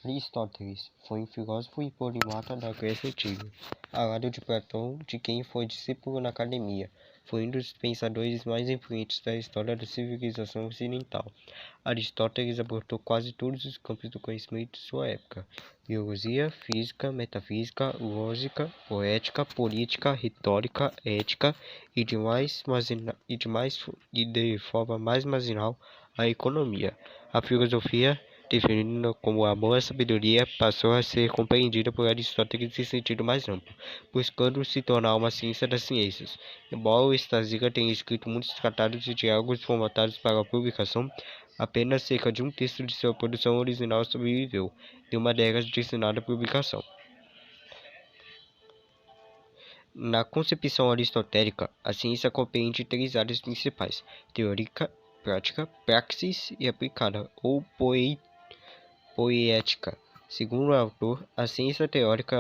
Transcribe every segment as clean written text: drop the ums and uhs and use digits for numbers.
Aristóteles foi um filósofo e polimata da Grécia Antiga, ao lado de Platão, de quem foi discípulo na academia. Foi um dos pensadores mais influentes da história da civilização ocidental. Aristóteles abordou quase todos os campos do conhecimento de sua época: biologia, física, metafísica, lógica, poética, política, retórica, ética e de forma mais marginal, a economia. A filosofia, definida como amor à sabedoria, passou a ser compreendida por Aristóteles em sentido mais amplo, buscando se tornar uma ciência das ciências. Embora o Estácio tenha escrito muitos tratados e diálogos formatados para a publicação, apenas cerca de um terço de sua produção original sobreviveu, e uma delas destinada à publicação. Na concepção aristotélica, a ciência compreende três áreas principais: teórica, prática, praxis e aplicada, ou poética. Segundo o autor, a ciência teórica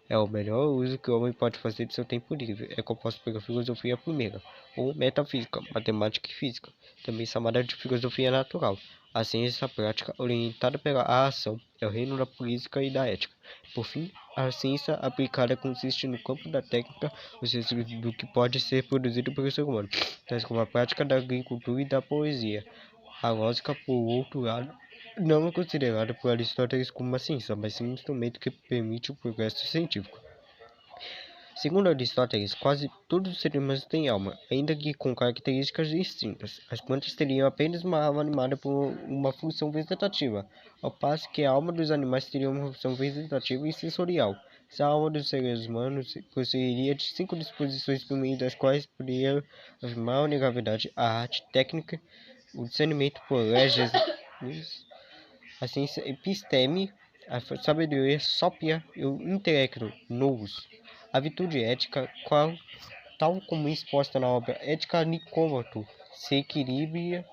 é o melhor uso que o homem pode fazer de seu tempo livre. É composto pela filosofia primeira, ou metafísica, matemática e física, também chamada de filosofia natural. A ciência prática, orientada pela ação, é o reino da política e da ética. Por fim, a ciência aplicada consiste no campo da técnica, ou seja, do que pode ser produzido pelo ser humano, tais como a prática da agricultura e da poesia. A lógica, por outro lado, não é considerada por Aristóteles como uma ciência, mas sim um instrumento que permite o progresso científico. Segundo Aristóteles, quase todos os seres humanos têm alma, ainda que com características distintas. As plantas teriam apenas uma alma animada por uma função vegetativa, ao passo que a alma dos animais teria uma função vegetativa e sensorial. Já a alma dos seres humanos possuiria de 5 disposições, por meio das quais poderia afirmar a universalidade, a arte, técnica, o discernimento por leges, a ciência episteme, a sabedoria sópia e o intelecto nous. A virtude ética, tal como exposta na obra Ética Nicômaco, se equilibra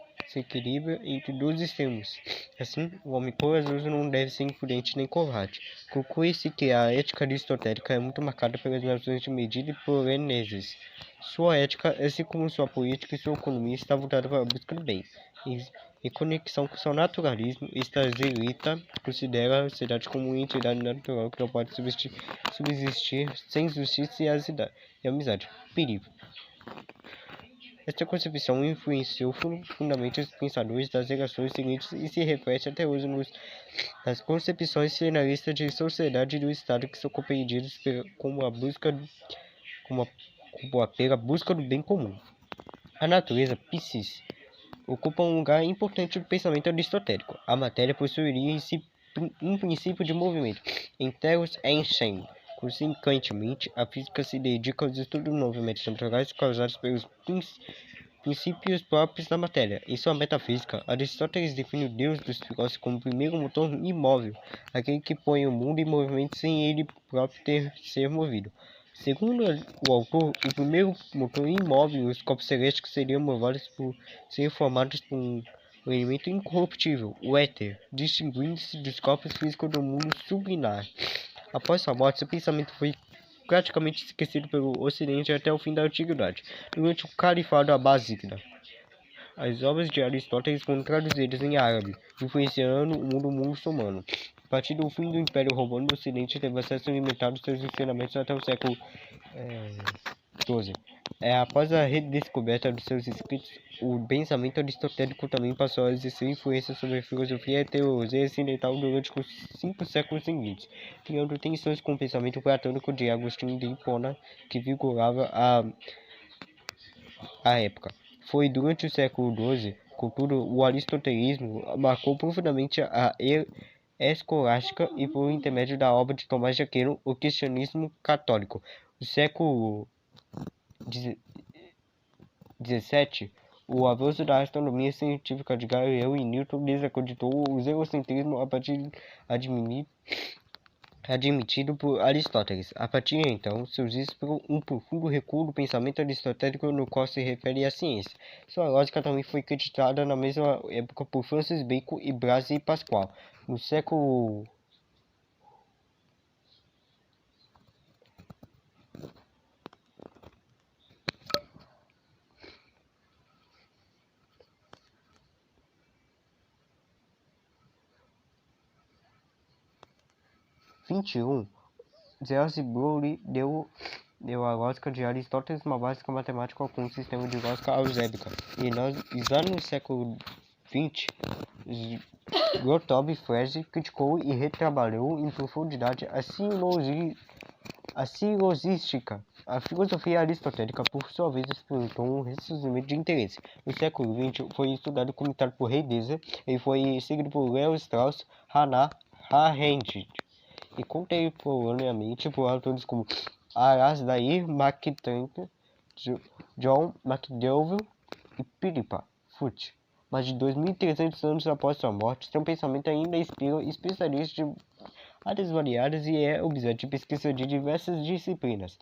entre dois extremos. Assim, o homem corajoso não deve ser imprudente nem covarde. Conclui-se que a ética aristotélica é muito marcada pelas noções de medida e por Menezes. Sua ética, assim como sua política e sua economia, está voltada para a busca do bem. Em conexão com seu naturalismo, Estácio considera a sociedade como uma entidade natural que não pode subsistir sem justiça e amizade. Perigo. Esta concepção influenciou profundamente os pensadores das gerações seguintes e se reflete até hoje nas concepções finalistas de sociedade e do Estado, que são compreendidas pela busca do bem comum. A natureza, psis, ocupa um lugar importante no pensamento aristotélico. A matéria possuiria em si um princípio de movimento, interos Einstein. Consequentemente, a física se dedica aos estudos dos movimentos naturais causados pelos princípios próprios da matéria. Em sua metafísica, Aristóteles define o Deus dos filósofos como o primeiro motor imóvel, aquele que põe o mundo em movimento sem ele próprio ser movido. Segundo o autor, o primeiro motor imóvel, os corpos celestes seriam movidos por serem formados por um elemento incorruptível, o éter, distinguindo-se dos corpos físicos do mundo subliminar. Após sua morte, seu pensamento foi praticamente esquecido pelo Ocidente até o fim da Antiguidade, durante o Califado Abássida. As obras de Aristóteles foram traduzidas em árabe, influenciando o mundo muçulmano. A partir do fim do Império Romano, o Ocidente teve acesso ilimitado aos seus ensinamentos até o século XII. Após a redescoberta dos seus escritos, o pensamento aristotélico também passou a exercer influência sobre a filosofia e a teologia ocidental durante os 5 séculos seguintes, criando tensões com o pensamento platônico de Agostinho de Hipona, que vigorava à época. Foi durante o século XII, contudo, o aristotelismo marcou profundamente a escolástica e, por intermédio da obra de Tomás de Aquino, o cristianismo católico. No século XVII, o avanço da astronomia científica de Galileu e Newton desacreditou o zerocentrismo admitido por Aristóteles. A partir de então, surgiu um profundo recuo do pensamento aristotélico no qual se refere à ciência. Sua lógica também foi criticada na mesma época por Francis Bacon e Blaise Pascal. No século XXI, Zelzi Browley deu a lógica de Aristóteles uma básica matemática com um sistema de lógica algébrica. E já no século XX, Gottlob Frege criticou e retrabalhou em profundidade a silosística. A filosofia aristotélica, por sua vez, experimentou um ressurgimento de interesse. No século XX, foi estudado e comentado por Heidegger e foi seguido por Leo Strauss, Hannah Arendt e contemporaneamente por autores como Alasdair MacTaggart, John McDowell e Philippa Foot. Mais de 2.300 anos após sua morte, seu pensamento ainda inspira especialistas de áreas variadas e é objeto de pesquisa de diversas disciplinas.